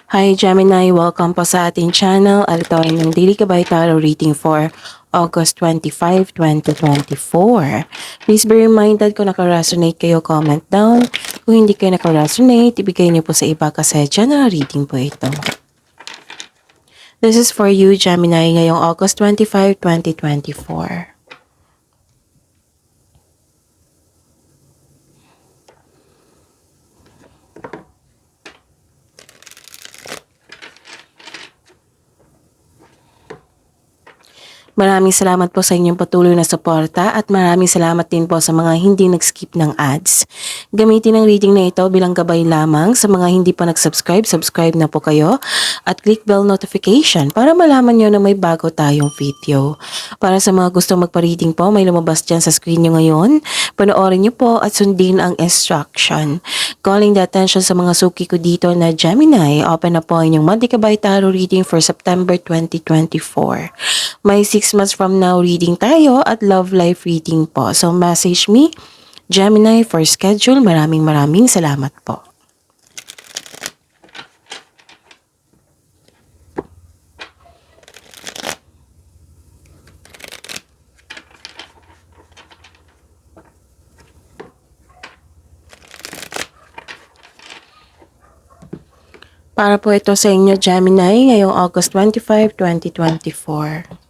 Hi Gemini, welcome po sa ating channel. At ito ay ng Daily Gabay Tarot Reading for August 25, 2024. Please be reminded kung naka-resonate kayo, comment down. Kung hindi kayo naka-resonate, ibigay niyo po sa iba kasi general reading po ito. This is for you Gemini ngayong August 25, 2024. Maraming salamat po sa inyong patuloy na suporta at maraming salamat din po sa mga hindi nag-skip ng ads. Gamitin ang reading na ito bilang gabay lamang sa mga hindi pa nag-subscribe, subscribe na po kayo at click bell notification para malaman nyo na may bago tayong video. Para sa mga gusto magpa-reading po, may lumabas dyan sa screen nyo ngayon. Panoorin nyo po at sundin ang instruction. Calling the attention sa mga suki ko dito na Gemini, open na po inyong Monthly Gabay Tarot Reading for September 2024. May 6 months from now reading tayo at love life reading po. So message me, Gemini, for schedule. Maraming salamat po. Para po ito sa inyo, Gemini, ngayong August 25, 2024.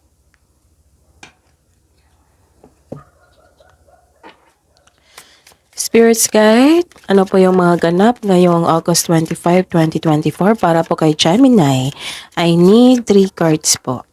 Spirits Guide, ano po yung mga ganap ngayong August 25, 2024 para po kay Gemini? I need 3 cards po.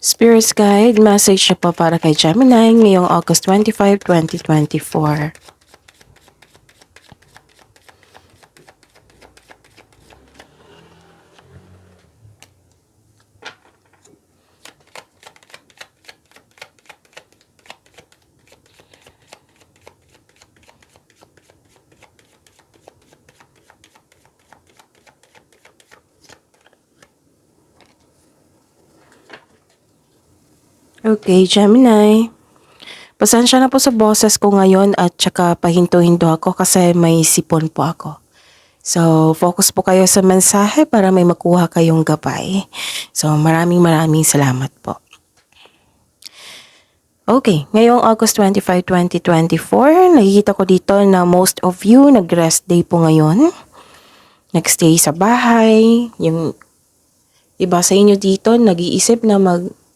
Spirits Guide, message na po para kay Gemini ngayong August 25, 2024. Okay, Gemini. Pasensya na po sa boses ko ngayon at saka pahinto-hinto ako kasi may sipon po ako. So, focus po kayo sa mensahe para may makuha kayong gabay. So, maraming salamat po. Okay, ngayong August 25, 2024, nakikita ko dito na most of you nag-rest day po ngayon. Nagstay sa bahay. Yung iba sa inyo dito nag-iisip na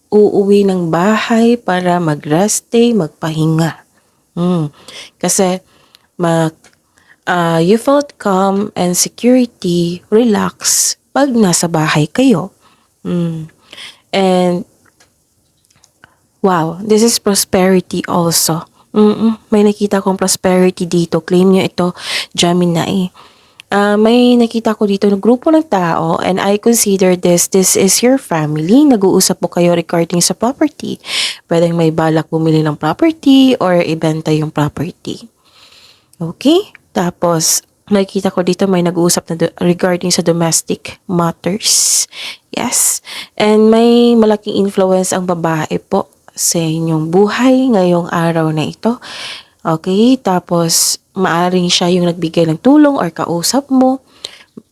uuwi ng bahay para mag-rest day, magpahinga. Kasi you felt calm and security, relax pag nasa bahay kayo. And wow, this is prosperity also. May nakita kong prosperity dito. Claim nyo ito, Gemini. May nakita ko dito na grupo ng tao and I consider this is your family. Nag-uusap po kayo regarding sa property. Pwedeng may balak bumili ng property or ibenta yung property. Okay? Tapos, nakita ko dito may nag-uusap na regarding sa domestic matters. Yes. And may malaking influence ang babae po sa inyong buhay ngayong araw na ito. Okay, tapos maaring siya yung nagbigay ng tulong or kausap mo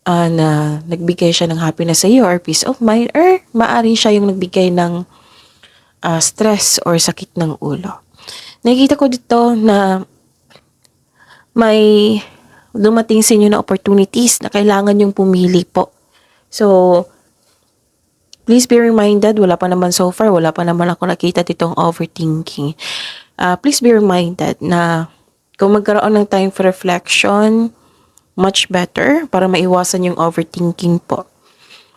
na nagbigay siya ng happiness sa iyo or peace of mind, or maaring siya yung nagbigay ng stress or sakit ng ulo. Nakikita ko dito na may dumating sa inyo na opportunities na kailangan yung pumili po. So, please be reminded, wala pa naman so far, wala pa naman ako nakita ditong overthinking. Please be reminded na kung magkaroon ng time for reflection, much better para maiwasan yung overthinking po.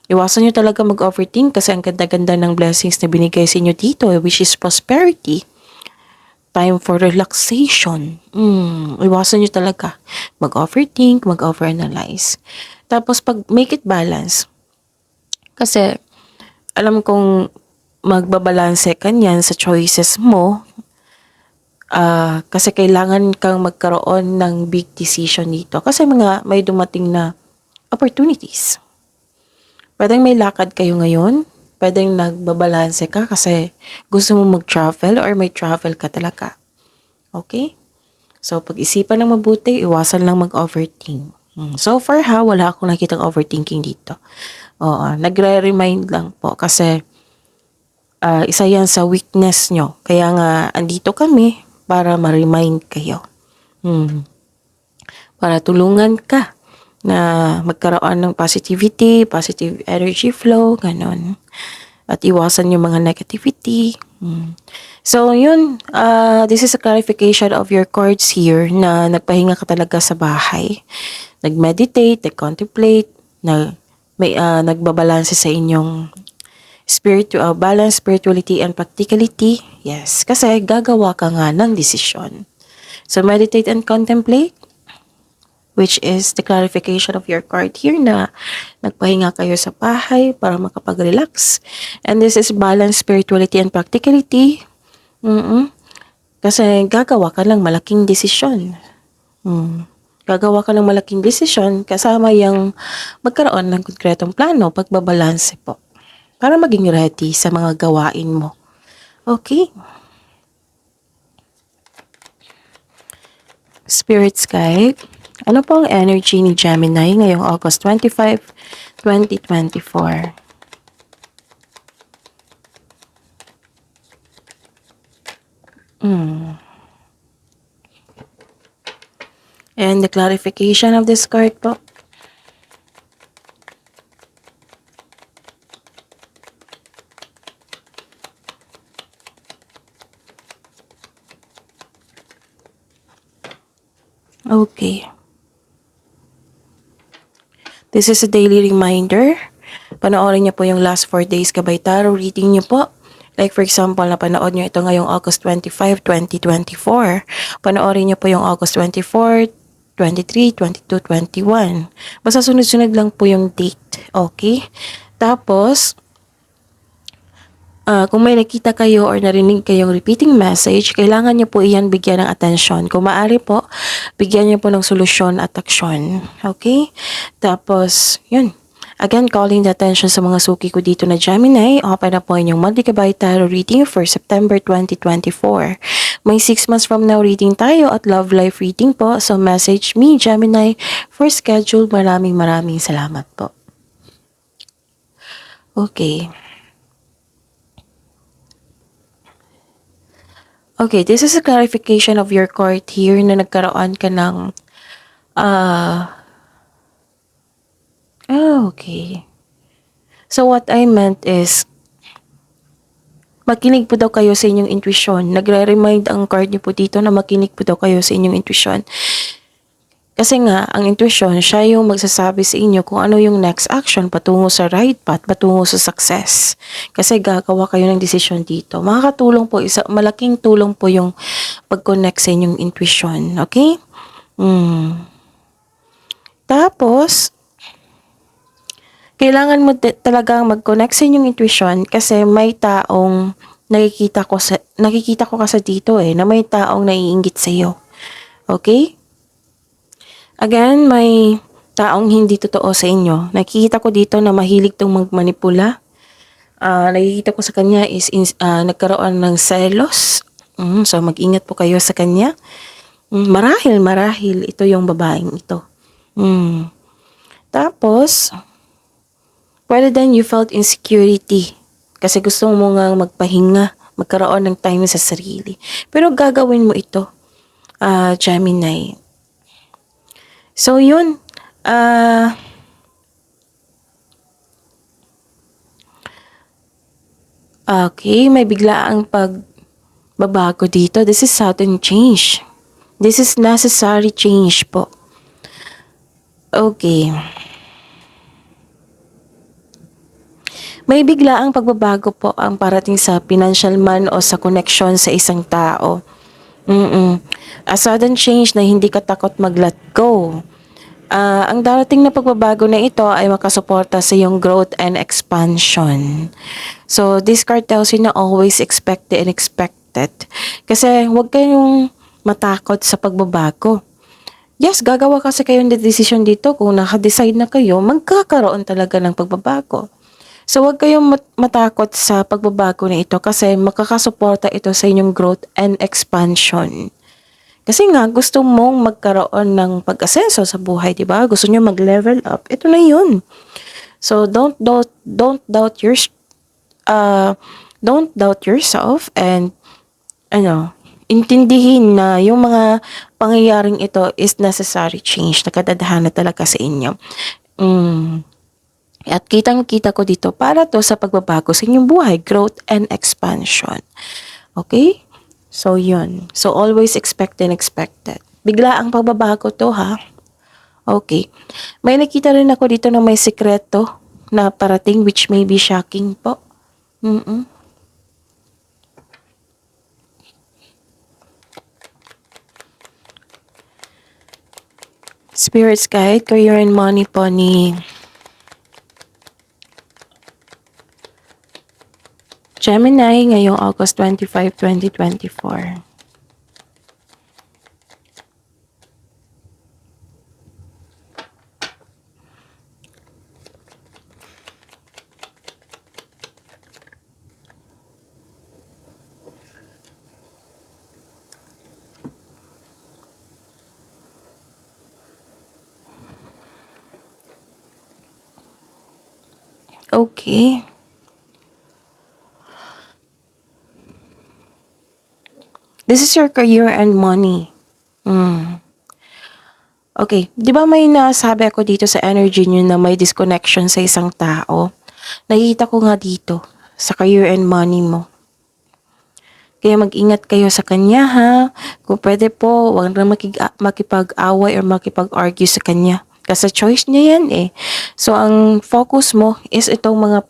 Iwasan nyo talaga mag-overthink kasi ang ganda-ganda ng blessings na binigay sa inyo dito, which is prosperity. Time for relaxation. Iwasan nyo talaga mag-overthink, mag-overanalyze. Tapos pag make it balance. Kasi alam kong magbabalanse ka niyan sa choices mo. Kasi kailangan kang magkaroon ng big decision dito. Kasi may dumating na opportunities. Pwedeng may lakad kayo ngayon. Pwedeng nagbabalanse ka kasi gusto mo mag-travel or may travel ka talaga. Okay? So, pag-isipan ng mabuti, iwasan lang mag-overthink. So far wala akong nakitang overthinking dito. Oo, nagre-remind lang po kasi isa yan sa weakness nyo. Kaya nga, andito kami para ma-remind kayo. Para tulungan ka na magkaroon ng positivity, positive energy flow, ganon. At iwasan yung mga negativity. So, yun. This is a clarification of your cards here na nagpahinga ka talaga sa bahay. Nag-meditate, nag-contemplate, nagbabalanse sa inyong balance, spirituality, and practicality. Yes, kasi gagawa ka nga ng desisyon. So, meditate and contemplate, which is the clarification of your card here na nagpahinga kayo sa bahay para makapag-relax. And this is balance, spirituality, and practicality. Kasi gagawa ka ng malaking desisyon. Gagawa ka ng malaking desisyon kasama yung magkaroon ng konkretong plano, pagbabalanse po. Para maging ready sa mga gawain mo. Okay? Spirit's Guide. Ano po ang energy ni Gemini ngayong August 25, 2024? And the clarification of this card po. Okay. This is a daily reminder. Panoorin niyo po yung last 4 days Gabay Tarot reading niyo po. Like for example, napanood niyo ito ngayong August 25, 2024. Panoorin niyo po yung August 24, 23, 22, 21. Basta sunod-sunod lang po yung date. Okay? Tapos, kung may nakita kayo or narinig kayong repeating message, kailangan niyo po iyan bigyan ng atensyon. Kung maaari po, bigyan niyo po ng solusyon at aksyon. Okay? Tapos, yun. Again, calling the attention sa mga suki ko dito na Gemini, open na po inyong monthly Gabay Tarot reading for September 2024. May 6 months from now reading tayo at love life reading po. So, message me, Gemini, for schedule. Maraming salamat po. Okay. Okay, this is a clarification of your card here na nagkaroon ka ng okay. So what I meant is makinig po daw kayo sa inyong intuition. Nagre-remind ang card niyo po dito na makinig po daw kayo sa inyong intuition. Kasi nga, ang intuition, siya yung magsasabi sa inyo kung ano yung next action patungo sa right path, patungo sa success. Kasi gagawa kayo ng decision dito. Makakatulong po, malaking tulong po yung pag-connect sa inyong intuition. Okay? Tapos, kailangan mo talagang mag-connect sa inyong intuition kasi may taong nakikita ko kasi dito na may taong naiinggit sa iyo. Okay? Again, may taong hindi totoo sa inyo. Nakikita ko dito na mahilig tong magmanipula. Nakikita ko sa kanya is nagkaroon ng selos. So, mag-ingat po kayo sa kanya. Marahil ito yung babaeng ito. Tapos, pwede din you felt insecurity. Kasi gusto mo nga magpahinga, magkaroon ng time sa sarili. Pero gagawin mo ito, Gemini. So, yun. Okay, may biglaang pagbabago dito. This is sudden change. This is necessary change po. Okay. May biglaang pagbabago po ang parating sa financial man o sa connection sa isang tao. A sudden change na hindi ka takot mag-let go. Ang darating na pagbabago na ito ay makasuporta sa iyong growth and expansion. So, this card tells you na always expect the unexpected. Kasi huwag kayong matakot sa pagbabago. Yes, gagawa kasi kayo ng decision dito. Kung naka-decide na kayo, magkakaroon talaga ng pagbabago. So, huwag kayong matakot sa pagbabago na ito kasi makakasuporta ito sa inyong growth and expansion. Kasi nga, gusto mong magkaroon ng pag-asenso sa buhay, di ba? Gusto nyo mag-level up. Ito na yun. So, don't doubt yourself and intindihin na yung mga pangyayaring ito is necessary change. Nakadadhana talaga sa inyo. At kitang-kita ko dito para to sa pagbabago sa inyong buhay, growth and expansion. Okay? So, yun. So, always expect and expected. Bigla ang pagbabago to, ha? Okay. May nakita rin ako dito na may sikreto na parating which may be shocking po. Spirits guide, career and money po ni Gemini ngayong August 25, 2024. Okay. This is your career and money. Okay. Di ba may nasabi ako dito sa energy nyo na may disconnection sa isang tao? Nakikita ko nga dito sa career and money mo. Kaya mag-ingat kayo sa kanya, ha? Kung pwede po, huwag na makipag-away or makipag-argue sa kanya. Kasi choice niya yan eh. So, ang focus mo is itong mga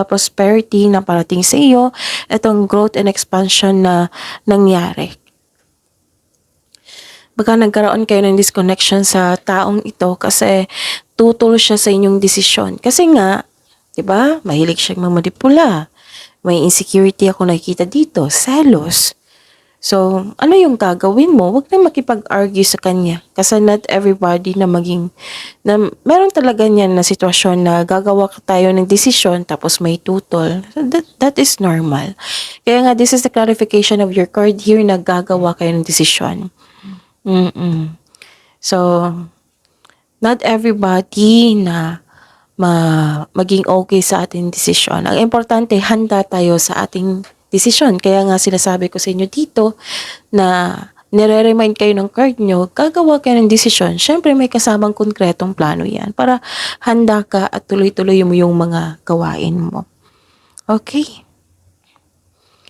prosperity na parating sa iyo, itong growth and expansion na nangyari. Baka nagkaroon kayo ng disconnection sa taong ito kasi tutol siya sa inyong desisyon. Kasi nga, 'di ba? Mahilig siyang mamanipula. May insecurity ako nakikita dito, selos. So, ano yung gagawin mo? Huwag na makipag-argue sa kanya. Kasi not everybody na meron talaga niyan na sitwasyon na gagawa tayo ng desisyon tapos may tutol. So that is normal. Kaya nga, this is the clarification of your card here na gagawa kayo ng desisyon. So, not everybody na maging okay sa ating desisyon. Ang importante, handa tayo sa ating desisyon. Kaya nga sinasabi ko sa inyo dito na nire-remind kayo ng card nyo, gagawa kayo ng desisyon. Syempre may kasamang konkretong plano yan para handa ka at tuloy-tuloy mo yung mga gawain mo. Okay?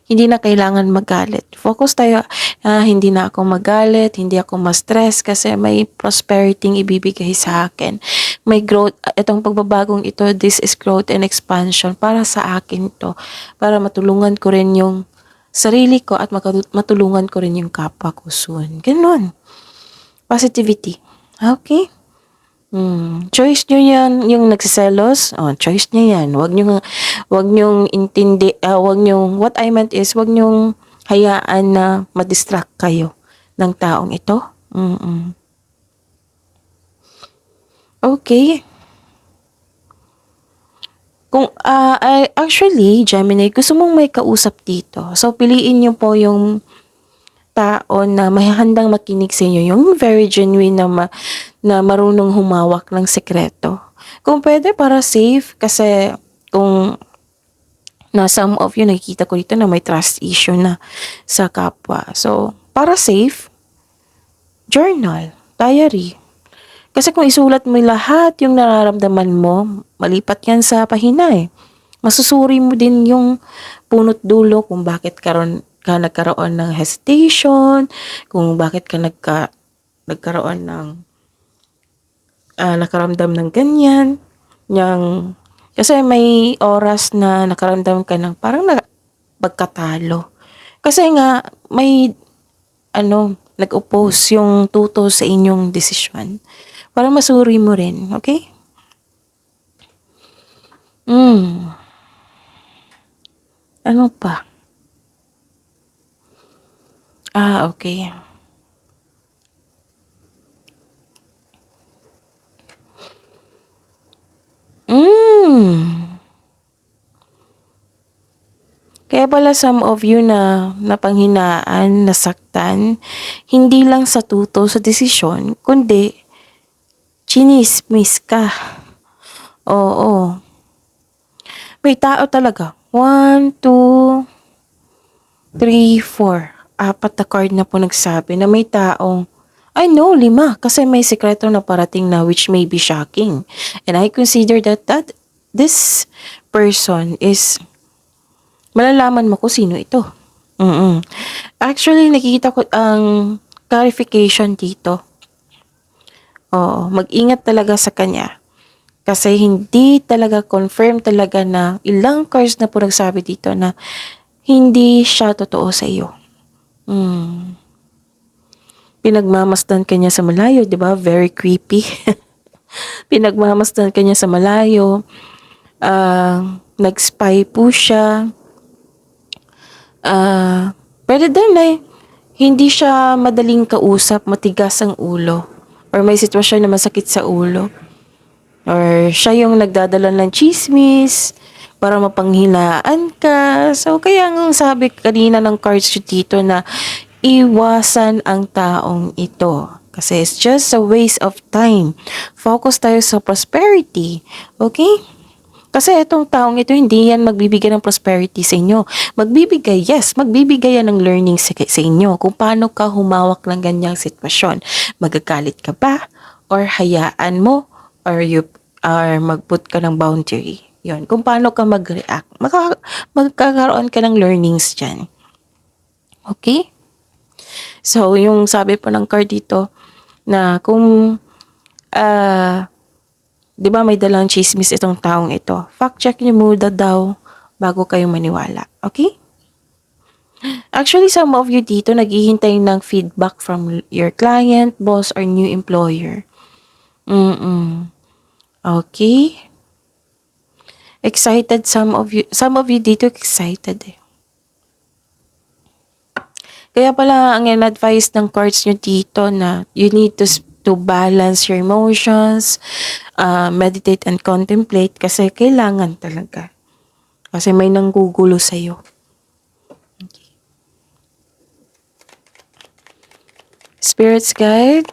Hindi na kailangan magalit. Focus tayo, hindi na ako magalit, hindi ako ma-stress kasi may prosperity ibibigay sa akin. May growth, itong pagbabagong ito, this is growth and expansion para sa akin to. Para matulungan ko rin yung sarili ko at matulungan ko rin yung kapwa ko soon. Ganun. Positivity. Okay? Choice nyo yan, yung nagsiselos, choice nyo yan. Wag nyong what I meant is, wag nyong hayaan na ma-distract kayo ng taong ito. Okay. Kung, actually, Gemini, gusto mong may kausap dito. So, piliin nyo po yung tao na may handang makinig sa inyo, yung very genuine na marunong humawak ng sekreto. Kung pwede, para safe, kasi kung na some of you, nakikita ko dito na may trust issue na sa kapwa. So, para safe, journal, diary. Kasi kung isulat mo lahat yung nararamdaman mo, malipat yan sa pahina eh. Masusuri mo din yung punot dulo kung bakit nagkaroon ng hesitation, kung bakit ka nagkaroon ng nakaramdam ng ganyan, yung Kasi may oras na nakaramdam ka ng parang pagkatalo. Kasi nga, may nag-oppose yung tuto sa inyong desisyon. Para masuri mo rin, okay? Ano pa? Okay. Hmm. Kaya pala some of you na napanghinaan, nasaktan, hindi lang sa tuto sa desisyon, kundi chinismis ka. Oo. May tao talaga. 1, 2, 3, 4. Apat na card na po nagsabi na may taong, I know, 5. Kasi may sikreto na parating na which may be shocking. And I consider that this person is, malalaman mo kung sino ito. Actually, nakikita ko ang clarification dito. Oo, mag-ingat talaga sa kanya. Kasi hindi talaga confirm talaga na ilang cards na po nagsabi dito na hindi siya totoo sa iyo. Pinagmamasdan kanya sa malayo, di ba? Very creepy. Pinagmamasdan kanya sa malayo. Nag-spy po siya. Pwede din hindi siya madaling kausap, matigas ang ulo. Or may sitwasyon na masakit sa ulo. Or siya yung nagdadala ng chismis para mapanghinaan ka. So, kaya nga sabi kanina ng cards dito na iwasan ang taong ito. Kasi it's just a waste of time. Focus tayo sa prosperity. Okay? Kasi itong taong ito, hindi yan magbibigay ng prosperity sa inyo. Magbibigay yan ng learning sa inyo. Kung paano ka humawak ng ganyang sitwasyon. Magagalit ka ba? Or hayaan mo? Or mag-put ka ng boundary. Yun. Kung paano ka mag-react. Magkakaroon ka ng learnings dyan. Okay? So, yung sabi po ng card dito, na kung di ba may dalang chismis itong taong ito? Fact check niyo muna daw bago kayo maniwala. Okay? Actually, some of you dito naghihintay ng feedback from your client, boss, or new employer. Okay? Excited some of you dito excited eh. Kaya pala ang in-advise ng cards nyo dito na you need to balance your emotions, meditate and contemplate kasi kailangan talaga. Kasi may nanggugulo sa'yo. Okay. Spirits guide.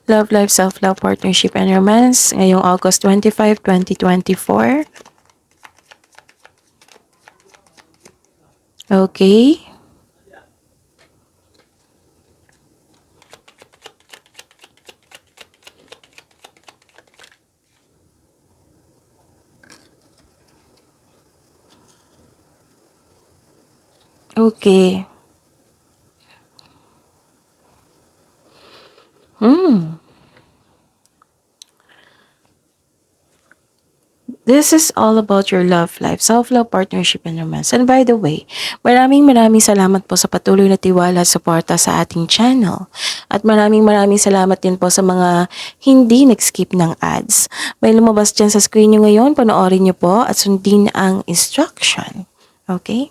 Love, life, self-love, partnership, and romance ngayong August 25, 2024. Okay. Okay. This is all about your love life, self-love, partnership, and romance. And by the way, maraming salamat po sa patuloy na tiwala at suporta sa ating channel. At maraming salamat din po sa mga hindi nag-skip ng ads. May lumabas dyan sa screen nyo ngayon, panoorin nyo po at sundin ang instruction. Okay?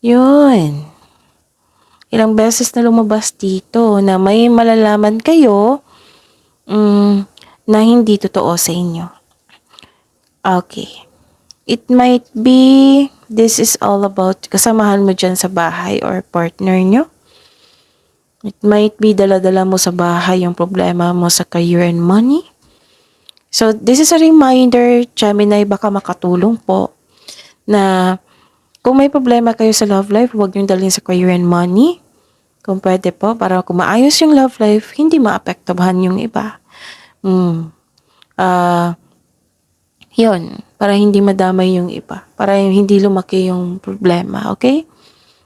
Yun. Ilang beses na lumabas dito na may malalaman kayo na hindi totoo sa inyo. Okay. It might be, this is all about kasamahan mo dyan sa bahay or partner nyo. It might be dala-dala mo sa bahay yung problema mo sa career and money. So, this is a reminder, Gemini, baka makatulong po na kung may problema kayo sa love life, huwag nyo dalhin sa career and money. Kung pwede po, para kung maayos yung love life, hindi maapektuhan yung iba. Yun, para hindi madamay yung iba. Para hindi lumaki yung problema, okay?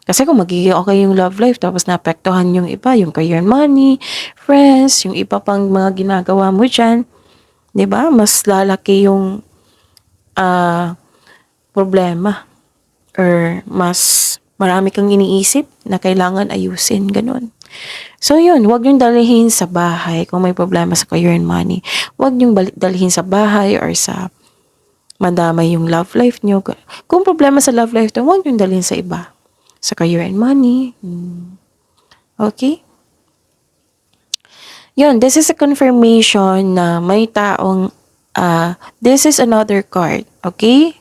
Kasi kung magiging okay yung love life tapos naapektuhan yung iba, yung career and money, friends, yung iba pang mga ginagawa mo diyan, 'di ba? Mas lalaki yung problema or mas marami kang iniisip na kailangan ayusin, ganun. So yun, wag yung dalhin sa bahay kung may problema sa career and money. Wag yung dalhin sa bahay or sa madamay yung love life nyo. Kung problema sa love life nyo, wag yung dalhin sa iba. Sa career and money. Okay? Yun, this is a confirmation na may taong, this is another card. Okay?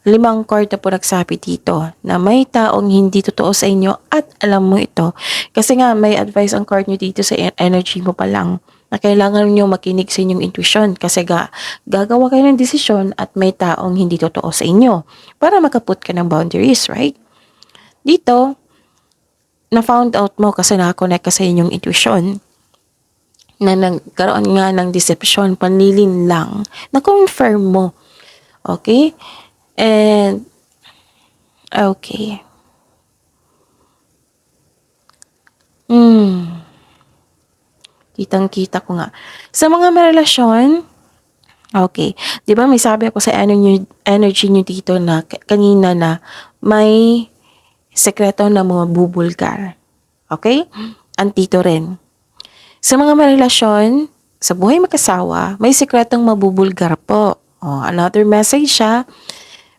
5 card na po nagsabi dito na may taong hindi totoo sa inyo at alam mo ito. Kasi nga may advice ang card nyo dito sa energy mo pa lang na kailangan nyo makinig sa inyong intuition kasi gagawa kayo ng desisyon at may taong hindi totoo sa inyo para makaput ka ng boundaries, right? Dito, na-found out mo kasi nakakonect ka sa inyong intuition na nagkaroon nga ng deception, panlilin lang, na-confirm mo. Okay? And, okay. Kitang-kita ko nga. Sa mga may relasyon, okay. Di ba may sabi ako sa energy nyo dito na kanina na may sekreto na mga bubulgar. Okay? Antito rin. Sa mga may relasyon, sa buhay mag-asawa, may sekretong mabubulgar po. Another message siya.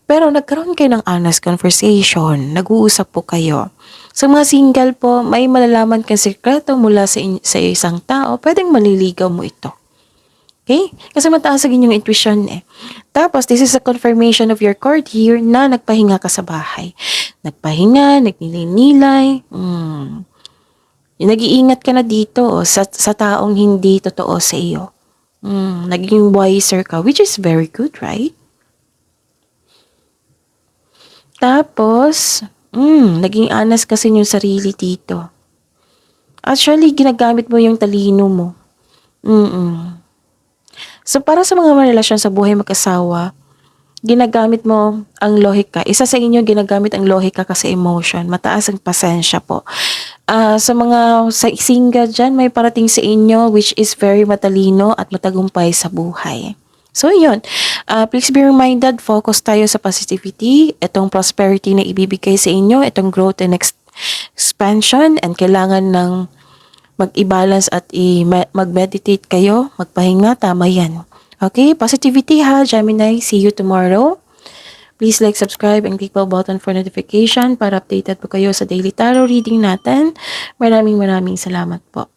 Pero nagkaroon kayo ng honest conversation, nag-uusap po kayo. Sa mga single po, may malalaman kang sekreto mula sa isang tao, pwedeng maliligaw mo ito. Okay? Kasi mataas ang inyong intuition eh. Tapos, this is a confirmation of your card here na nagpahinga ka sa bahay. Nagpahinga, nagninilay, nag-iingat ka na dito sa taong hindi totoo sa iyo. Naging wiser ka, which is very good, right? Tapos, naging honest kasi yung sarili dito. Actually, ginagamit mo yung talino mo. So, para sa mga relasyon sa buhay mag-asawa, ginagamit mo ang lohika. Isa sa inyo, ginagamit ang lohika kasi emotion. Mataas ang pasensya po. Sa mga single dyan, may parating sa inyo which is very matalino at matagumpay sa buhay. So, yun. Please be reminded, focus tayo sa positivity, itong prosperity na ibibigay sa inyo, itong growth and expansion, and kailangan ng mag-i-balance at mag-meditate kayo, magpahinga, tama yan. Okay, positivity ha, Gemini. See you tomorrow. Please like, subscribe, and click bell button for notification para updated po kayo sa daily tarot reading natin. Maraming salamat po.